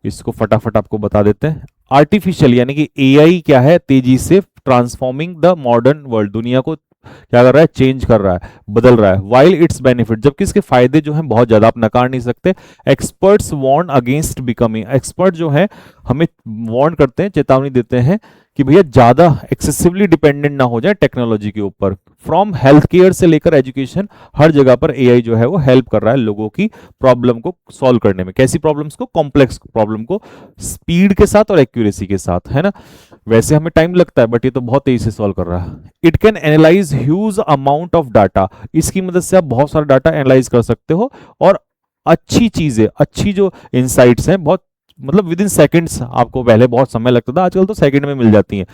इसको फटाफट आपको बता देते हैं। आर्टिफिशियल यानी कि एआई क्या है, तेजी से ट्रांसफॉर्मिंग द मॉडर्न वर्ल्ड, दुनिया को क्या कर रहा है, चेंज कर रहा है, बदल रहा है। वाइल इट्स बेनिफिट, जबकि इसके फायदे जो हैं बहुत ज्यादा, आप नकार नहीं सकते। Experts warn against becoming, expert जो है हमें वार्न करते हैं, चेतावनी देते हैं कि भैया ज्यादा एक्सेसिवली डिपेंडेंट ना हो जाए टेक्नोलॉजी के ऊपर। फ्रॉम हेल्थ केयर से लेकर एजुकेशन, हर जगह पर एआई जो है वो हेल्प कर रहा है लोगों की प्रॉब्लम को सॉल्व करने में। कैसी प्रॉब्लम्स को? कॉम्प्लेक्स प्रॉब्लम को स्पीड के साथ और एक्यूरेसी के साथ, है ना। वैसे हमें टाइम लगता है, बट ये तो बहुत तेजी से सॉल्व कर रहा है। It can analyse huge amount of data, इसकी मदद से आप बहुत सारा डाटा एनालाइज कर सकते हो, और अच्छी चीजें, अच्छी जो इंसाइट्स हैं, बहुत मतलब विद इन सेकेंड्स, आपको पहले बहुत समय लगता था, आजकल तो सेकंड में मिल जाती हैं।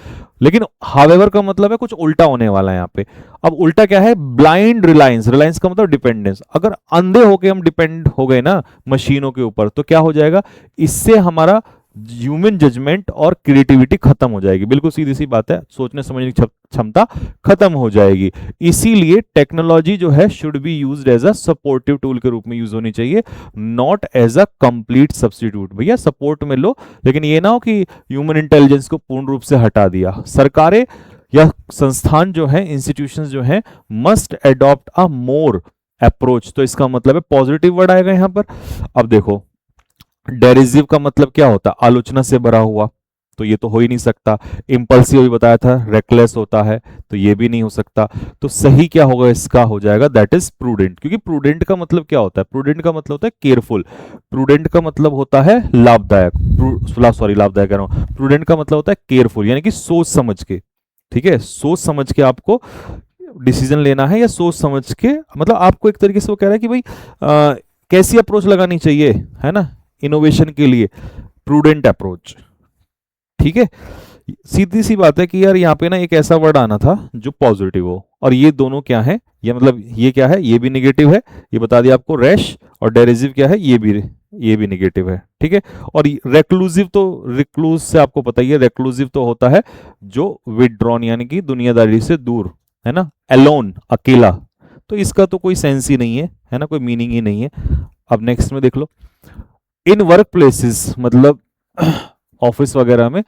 लेकिन हावेवर का मतलब है कुछ उल्टा होने वाला है यहाँ पे। अब उल्टा क्या है? ब्लाइंड रिलायंस, रिलायंस का मतलब डिपेंडेंस। अगर अंधे होके हम डिपेंड हो गए ना मशीनों के ऊपर, तो क्या हो जाएगा, इससे हमारा ह्यूमन जजमेंट और क्रिएटिविटी खत्म हो जाएगी। बिल्कुल सीधी सी बात है, सोचने समझने की क्षमता खत्म हो जाएगी। इसीलिए टेक्नोलॉजी जो है should be used as a supportive tool के रूप में यूज होनी चाहिए, not as a complete substitute. भैया सपोर्ट में लो, लेकिन ये ना हो कि ह्यूमन इंटेलिजेंस को पूर्ण रूप से हटा दिया। सरकारें या संस्थान जो है, इंस्टीट्यूशंस जो है, मस्ट एडॉप्ट अ मोर अप्रोच। तो इसका मतलब है पॉजिटिव वर्ड आएगा यहां पर। अब देखो, डेरिसिव का मतलब क्या होता है? आलोचना से भरा हुआ, तो ये तो हो ही नहीं सकता। इंपल्सिव भी बताया था, रेकलेस होता है, तो ये भी नहीं हो सकता। तो सही क्या होगा इसका? हो जाएगा दैट इज प्रूडेंट, क्योंकि प्रूडेंट का मतलब क्या होता है? प्रूडेंट का मतलब होता है केयरफुल। प्रूडेंट का मतलब होता है लाभदायक, सॉरी लाभदायक कह रहा हूं। प्रूडेंट का मतलब होता है केयरफुल, यानी कि सोच समझ के, ठीक है, सोच समझ के आपको डिसीजन लेना है, या सोच समझ के, मतलब आपको एक तरीके से वो कह रहा है कि भाई कैसी अप्रोच लगानी चाहिए, है ना, इनोवेशन के लिए, प्रूडेंट अप्रोच, ठीक है। सीधी सी बात है कि यार यहाँ पे ना एक ऐसा वर्ड आना था जो पॉजिटिव हो, और ये दोनों क्या है, ये मतलब ये क्या है, ये भी नेगेटिव है, ये बता दिया आपको रैश। और डेरिसिव क्या है, ये भी नेगेटिव है, ठीक है। और रेक्लूसिव, तो रिक्लूज से आपको पता ही है, रेक्लूसिव तो होता है जो विदड्रॉन, यानी कि दुनियादारी से दूर, है ना, एलोन, अकेला। तो इसका तो कोई सेंस ही नहीं है ना, कोई मीनिंग ही नहीं है। अब नेक्स्ट में देख लो, इन वर्क प्लेसेस मतलब ऑफिस वगैरह में,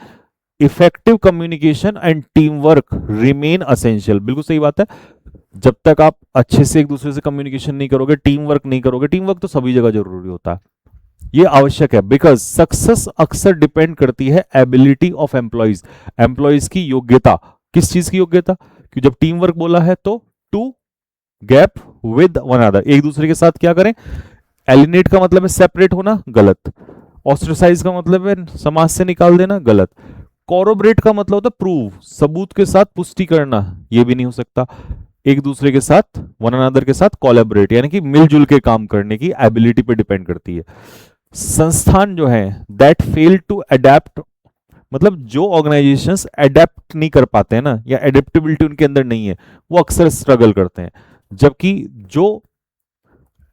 effective communication and team work remain essential. बिल्कुल सही बात है। जब तक आप अच्छे से एक दूसरे से कम्युनिकेशन नहीं करोगे, टीम वर्क नहीं करोगे, टीम वर्क तो सभी जगह जरूरी होता है, ये आवश्यक है। बिकॉज सक्सेस अक्सर डिपेंड करती है एबिलिटी ऑफ एम्प्लॉइज, एम्प्लॉइज की योग्यता। किस चीज की योग्यता? कि जब टीम वर्क बोला है तो to gap with one other, एक दूसरे के साथ क्या करें। एलिनेट का मतलब है सेपरेट होना, गलत। ऑस्ट्रेसाइज का मतलब है समाज से निकाल देना, गलत। कॉरोबरेट का मतलब होता है प्रूव, सबूत के साथ पुष्टि करना, ये भी नहीं हो सकता। एक दूसरे के साथ, वन अनदर के साथ कोलैबोरेट, यानी कि मिलजुल के काम करने की एबिलिटी पे डिपेंड करती है। संस्थान जो है दैट फेल टू अडेप्ट, मतलब जो ऑर्गेनाइजेशंस अडेप्ट नहीं कर पाते हैं ना, या एडेप्टेबिलिटी उनके अंदर नहीं है, वो अक्सर स्ट्रगल करते हैं। जबकि जो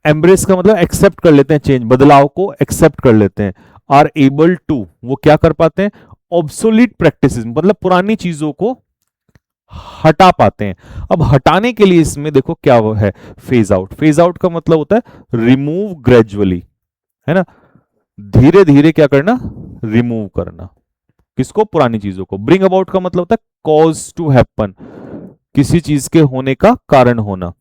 एम्ब्रेस का मतलब एक्सेप्ट कर लेते हैं चेंज, बदलाव को एक्सेप्ट कर लेते हैं, आर एबल टू, वो क्या कर पाते हैं, ऑब्सोलीट प्रैक्टिसेस, मतलब पुरानी चीजों को हटा पाते हैं। अब हटाने के लिए इसमें देखो क्या वो है, फेज आउट। फेज आउट का मतलब होता है रिमूव ग्रेजुअली, है ना, धीरे धीरे क्या करना, रिमूव करना। किसको? पुरानी चीजों को। ब्रिंग अबाउट का मतलब होता है कॉज टू हैपन, किसी चीज के होने का कारण होना।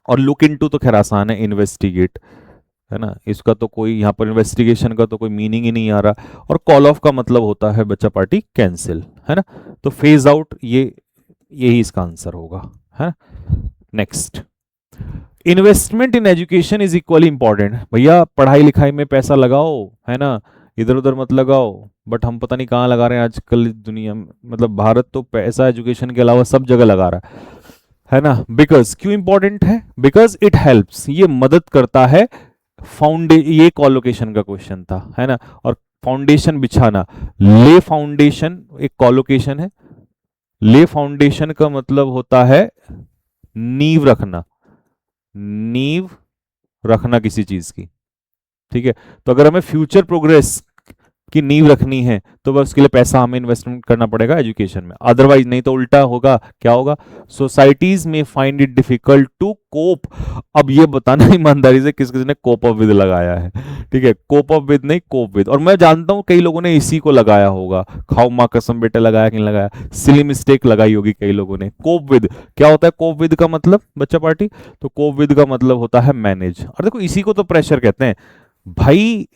और लुक इनटू तो खैर आसान है, इन्वेस्टिगेट, है ना, इसका तो कोई यहाँ पर इन्वेस्टिगेशन का तो कोई मीनिंग ही नहीं आ रहा। और कॉल ऑफ का मतलब होता है बच्चा पार्टी कैंसिल, है ना। तो फेज आउट ये यही इसका आंसर होगा, है ना। Next, investment in education is equally important. भैया पढ़ाई लिखाई में पैसा लगाओ, है ना, इधर उधर मत लगाओ। बट हम पता नहीं कहाँ लगा रहे हैं आजकल दुनिया में, मतलब भारत तो पैसा एजुकेशन के अलावा सब जगह लगा रहा है ना। बिकॉज क्यों इंपॉर्टेंट है? बिकॉज इट हेल्प्स, ये मदद करता है ये कॉलोकेशन का क्वेश्चन था, है ना। और फाउंडेशन बिछाना, ले फाउंडेशन एक कॉलोकेशन है। ले फाउंडेशन का मतलब होता है नींव रखना, नींव रखना किसी चीज की, ठीक है। तो अगर हमें फ्यूचर प्रोग्रेस की नींव रखनी है तो बस उसके लिए पैसा हमें इन्वेस्टमेंट करना पड़ेगा एजुकेशन में, अदरवाइज नहीं तो उल्टा होगा। क्या होगा? सोसाइटीज में find it difficult to cope. अब ये बताना ईमानदारी से किस किस ने कोप अप विद लगाया है, ठीक है। कोप अप विद नहीं, कोप विद। और मैं जानता हूं कई लोगों ने इसी को लगाया होगा, खाओ माँ कसम बेटा, लगाया कि नहीं लगाया, सिली मिस्टेक लगाई होगी कई लोगों ने। कोप विद क्या होता है? कोप विद का मतलब बच्चा पार्टी, तो कोप विद का मतलब होता है मैनेज। और देखो इसी को तो प्रेशर कहते हैं भाई।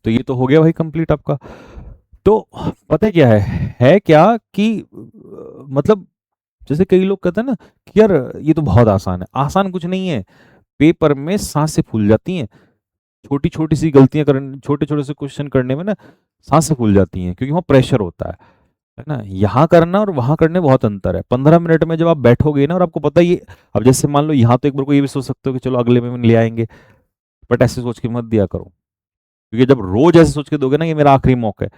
तो ये तो हो गया भाई कंप्लीट आपका। तो पता है क्या है क्या कि मतलब जैसे कई लोग कहते हैं ना कि यार ये तो बहुत आसान है। आसान कुछ नहीं है, पेपर में सांसें फूल जाती हैं। छोटी छोटी सी गलतियां करने, छोटे छोटे से क्वेश्चन करने में ना सांसें फूल जाती हैं, क्योंकि वहाँ प्रेशर होता है ना। यहाँ करना और वहाँ करने बहुत अंतर है। 15 मिनट में जब आप बैठोगे ना और आपको पता है ये, अब जैसे मान लो यहाँ तो एक बार को ये भी सोच सकते हो कि चलो अगले में ले आएंगे, बट ऐसे सोच के मत दिया करो, क्योंकि जब रोज ऐसे सोच के दोगे ना ये मेरा आखिरी मौका है,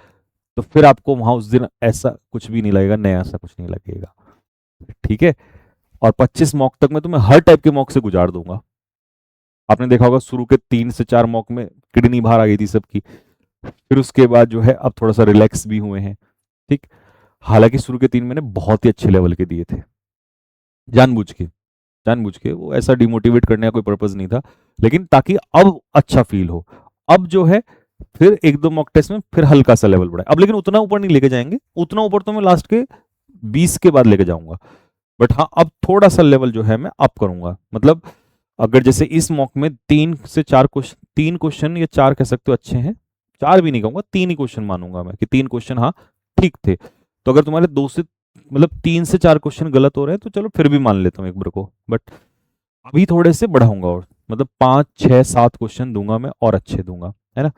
तो फिर आपको वहां उस दिन ऐसा कुछ भी नहीं लगेगा, नया ऐसा कुछ नहीं लगेगा, ठीक है। और 25 मॉक तक मैं तुम्हें हर टाइप के मॉक से गुजार दूंगा। आपने देखा होगा शुरू के 3 से 4 मॉक में किडनी बाहर आ गई थी सबकी, फिर उसके बाद जो है अब थोड़ा सा रिलैक्स भी हुए हैं, ठीक। हालांकि शुरू के 3 मैंने बहुत ही अच्छे लेवल के दिए थे, जानबूझ के, जानबूझ के, वो ऐसा डिमोटिवेट करने का कोई पर्पज नहीं था, लेकिन ताकि अब अच्छा फील हो। अब जो है फिर 1-2 मॉक टेस्ट में फिर हल्का सा लेवल बढ़ाए अब, लेकिन उतना ऊपर नहीं लेके जाएंगे, उतना ऊपर तो मैं लास्ट के 20 के बाद लेके जाऊंगा। बट हाँ अब थोड़ा सा लेवल जो है मैं अप करूंगा। मतलब अगर जैसे इस मॉक में 3 से 4 क्वेश्चन, 3 क्वेश्चन या 4 कह सकते हो अच्छे हैं, 4 भी नहीं कहूंगा, 3 ही क्वेश्चन मानूंगा मैं कि 3 क्वेश्चन हाँ ठीक थे। तो अगर तुम्हारे 2 से मतलब 3 से 4 क्वेश्चन गलत हो रहे हैं तो चलो फिर भी मान लेता हूँ एक बार को, बट अभी थोड़े से बढ़ाऊंगा और मतलब 5, 6, 7 क्वेश्चन दूंगा मैं और अच्छे दूंगा, है ना।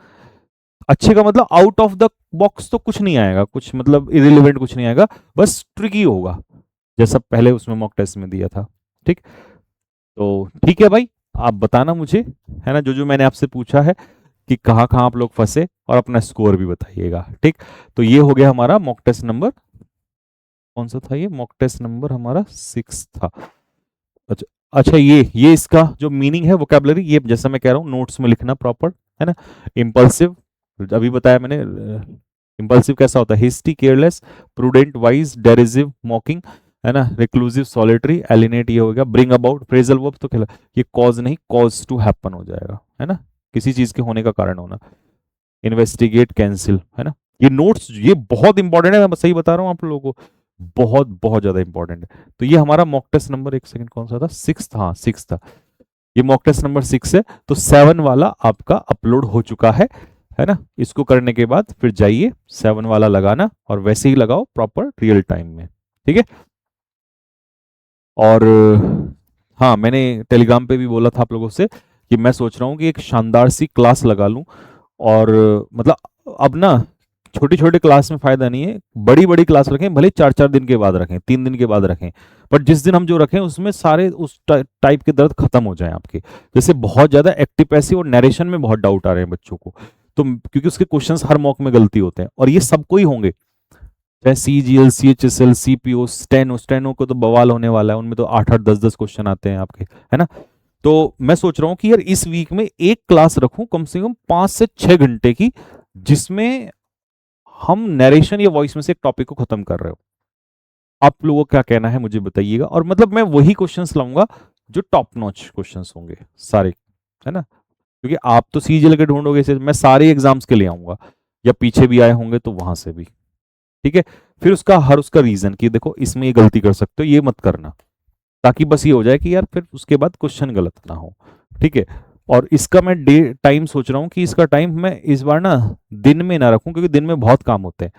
अच्छे का मतलब आउट ऑफ द बॉक्स तो कुछ नहीं आएगा, कुछ मतलब इरिलेवेंट कुछ नहीं आएगा, बस ट्रिकी होगा जैसा पहले उसमें मॉक टेस्ट में दिया था, ठीक। तो ठीक है भाई, आप बताना मुझे, है ना, जो जो मैंने आपसे पूछा है कि कहाँ कहाँ आप लोग फंसे, और अपना स्कोर भी बताइएगा, ठीक। तो ये हो गया हमारा मॉक टेस्ट नंबर, कौन सा था ये? मॉक टेस्ट नंबर हमारा 6 था। अच्छा, अच्छा, ये इसका जो मीनिंग है वोकैबुलरी, ये जैसा मैं कह रहा हूँ नोट्स में लिखना प्रॉपर, है ना। इम्पल्सिव, अभी बताया मैंने, इम्पल्सिव कैसा होता है? Hasty, careless, prudent, wise, derisive, mocking, है ना। रिक्लूसिव, सॉलिटरी, एलिनेट, ये हो गया। ब्रिंग अबाउट, फ्रेजल वर्ब, तो क्या ये कॉज नहीं, कॉज टू हैपन हो जाएगा, है ना, किसी चीज के होने का कारण होना। इन्वेस्टिगेट, कैंसिल, है ना। ये नोट्स ये बहुत इंपॉर्टेंट है, मैं सही बता रहा हूँ आप लोगों को, बहुत बहुत ज्यादा इंपॉर्टेंट है। तो ये हमारा मॉक टेस्ट नंबर, एक सेकंड, कौन सा था? 6 था, हाँ 6 था। ये मॉक टेस्ट नंबर 6 है। तो 7 वाला आपका अपलोड हो चुका है ना। इसको करने के बाद फिर जाइए 7 वाला लगाना, और वैसे ही लगाओ प्रॉपर रियल टाइम में, ठीक है। और हाँ, मैंने टेलीग्राम पे भी बोला था आप लोगों से कि मैं सोच रहा हूँ कि एक शानदार सी क्लास लगा लूँ, और मतलब अब ना छोटी छोटी क्लास में फायदा नहीं है, बड़ी बड़ी क्लास रखें, भले 4-4 दिन के बाद रखें, 3 दिन के बाद रखें, बट जिस दिन हम जो रखें उसमें सारे उस टाइप के दर्द खत्म हो जाएं आपके। जैसे बहुत ज्यादा एक्टिव पैसिव और नरेशन में बहुत डाउट आ रहे हैं बच्चों को, तो क्योंकि उसके क्वेश्चंस हर मॉक में गलती होते हैं, और ये सबको ही होंगे, चाहे CGL, CHSL, CPO, steno, steno को तो बवाल होने वाला है, उनमें तो 8-8, 10-10 क्वेश्चन आते हैं आपके, है ना। तो मैं सोच रहा हूँ कि यार इस वीक में एक क्लास रखूं कम से कम 5 से 6 घंटे की, जिसमें हम नरेशन या वॉइस में से एक टॉपिक को खत्म कर रहे हो। आप लोगों का क्या कहना है मुझे बताइएगा, और मतलब मैं वही क्वेश्चंस लाऊंगा जो टॉप नॉच क्वेश्चंस होंगे सारे, है ना। क्योंकि आप तो CGL के ढूंढोगे, इसे मैं सारे एग्जाम्स के लिए आऊंगा, या पीछे भी आए होंगे तो वहां से भी, ठीक है। फिर उसका हर उसका रीजन कि देखो इसमें ये गलती कर सकते हो, ये मत करना, ताकि बस ये हो जाए कि यार फिर उसके बाद क्वेश्चन गलत ना हो, ठीक है। और इसका मैं डे टाइम सोच रहा हूँ कि इसका टाइम मैं इस बार ना दिन में ना रखूं, क्योंकि दिन में बहुत काम होते हैं।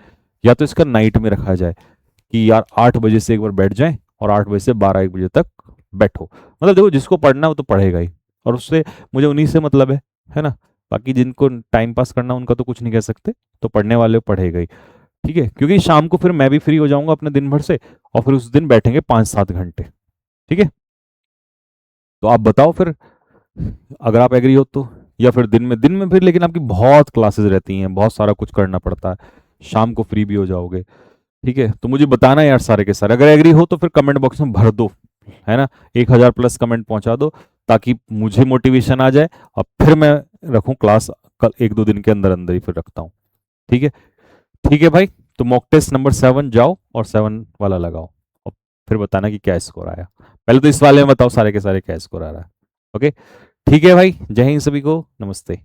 या तो इसका नाइट में रखा जाए कि यार 8 बजे से एक बार बैठ जाएं और 8 बजे से 12-1 बजे तक बैठो। मतलब देखो, जिसको पढ़ना है वो तो पढ़ेगा ही, और उससे मुझे उन्हीं से मतलब है ना। बाकी जिनको टाइम पास करना उनका तो कुछ नहीं कह सकते, तो पढ़ने वाले पढ़ेगा ही। ठीक है, क्योंकि शाम को फिर मैं भी फ्री हो जाऊंगा अपने दिन भर से, और फिर उस दिन बैठेंगे 5-7 घंटे। ठीक है, तो आप बताओ फिर, अगर आप एग्री हो तो। या फिर दिन में फिर लेकिन आपकी बहुत क्लासेस रहती हैं, बहुत सारा कुछ करना पड़ता है, शाम को फ्री भी हो जाओगे। ठीक है, तो मुझे बताना यार सारे के सारे, अगर एग्री हो तो फिर कमेंट बॉक्स में भर दो, है ना। 1,000+ कमेंट पहुंचा दो, ताकि मुझे मोटिवेशन आ जाए, और फिर मैं रखूं क्लास कल 1-2 दिन के अंदर अंदर ही फिर रखता हूँ। ठीक है। ठीक है भाई, तो मॉक टेस्ट नंबर 7 जाओ और 7 वाला लगाओ, और फिर बताना कि क्या स्कोर आया। पहले तो इस वाले में बताओ सारे के सारे क्या स्कोर आ रहा है। ओके, ठीक है भाई, जय हिंद सभी को, नमस्ते।